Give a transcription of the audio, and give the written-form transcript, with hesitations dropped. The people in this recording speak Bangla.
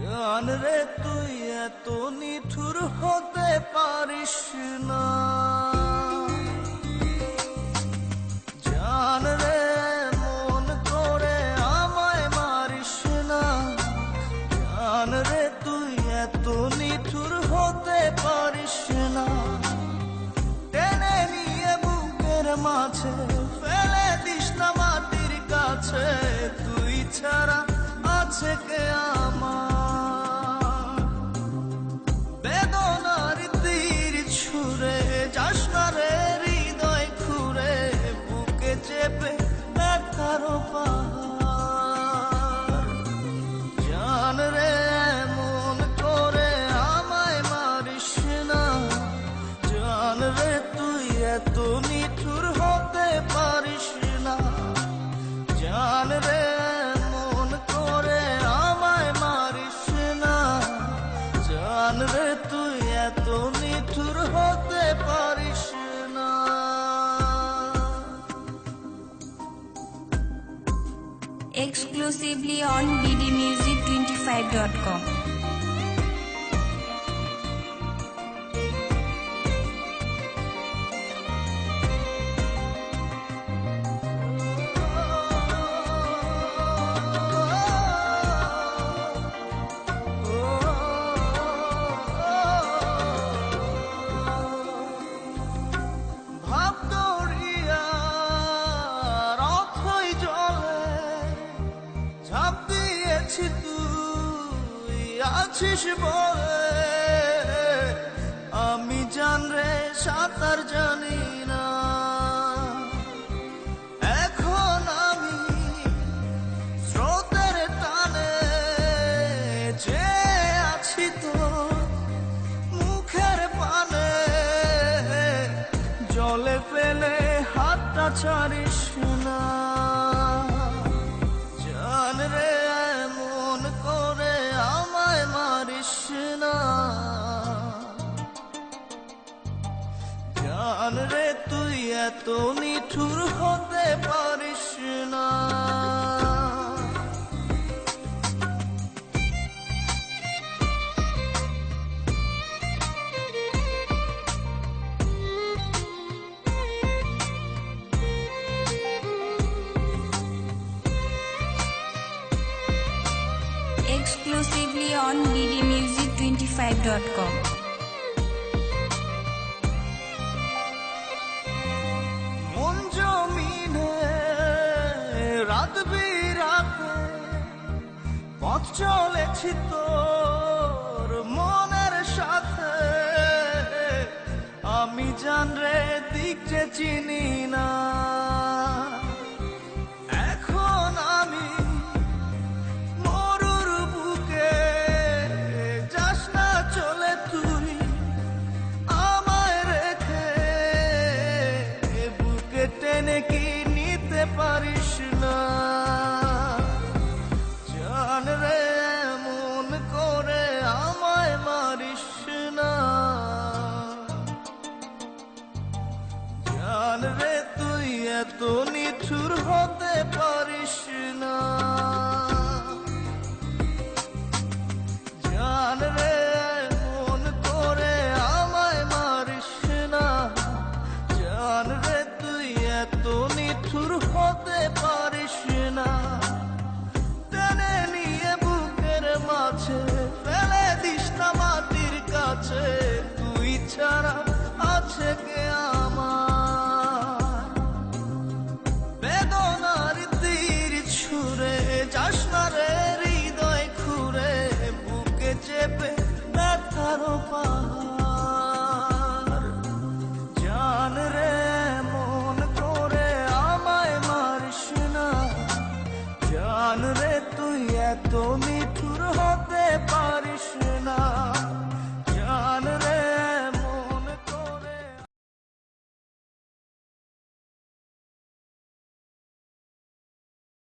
জান রে তুই এত নিঠুর হতে পারিস না, জান রে মন করে আমায় মারিস না, জান রে তুই এত নিঠুর হতে পারিস না। টেনে নিয়ে বুকের মাঝে ফেলে দিস না মাটির কাছে, তুই ছাড়া আছে কে আমার। বেদনার তীর ছুঁড়ে যাস না রে হৃদয় খুঁড়ে, বুকে চেপে ব্যথার পাহাড়। জান রে মন করে আমায় মারিস না, জান রে তুই এত নিঠুর হতে পারিস না, জান রে মন করে আমায় মারিস না, জান রে তুই এত নিঠুর হতে পারিস না। Exclusively on ddmusic25.com. ভাব দরিয়া রথই জলে ঝাঁপ দিয়েছি, তুই আছিস বলে। আমি জান রে সাঁতার জানি না, এখন আমি স্রোতের টানে যে আছি তোর মুখের পানে। জলে ফেলে হাতটা ছাড়িস না, জান রে মন করে আমায় মারিস না, জান রে তুই এত নিঠুর হতে পারিস না। Exclusively on ddmusic25.com. মন জমিনে রাত বিরাতে পথ চলেছি তোর মনের সাথে। আমি জান রে দিক যে চিনি না, এখন আমি মরুর বুকে। যাস না চলে তুই আমায় রেখে, বুকে টেনে কি নিতে পারিস না, জান রে মন করে আমায় মারিস না, জান রে তুই এত নিঠুর হতে পারিস না, জান রে মন করে আমায় মারিস না, জান রে তুই এত নিঠুর হতে পারিস না। টেনে নিয়ে বুকের মাঝে ফেলে দিস না মাটির কাছে, তুই ছাড়া আছে কে আমার। বেদনার তীর ছুঁড়ে যাস না রে হৃদয় খুঁড়ে, বুকে চেপে ব্যথার পাহাড়। জান রে মন করে আমায় মারিস না, জান রে তুই এত নিঠুর হতে পারিস না।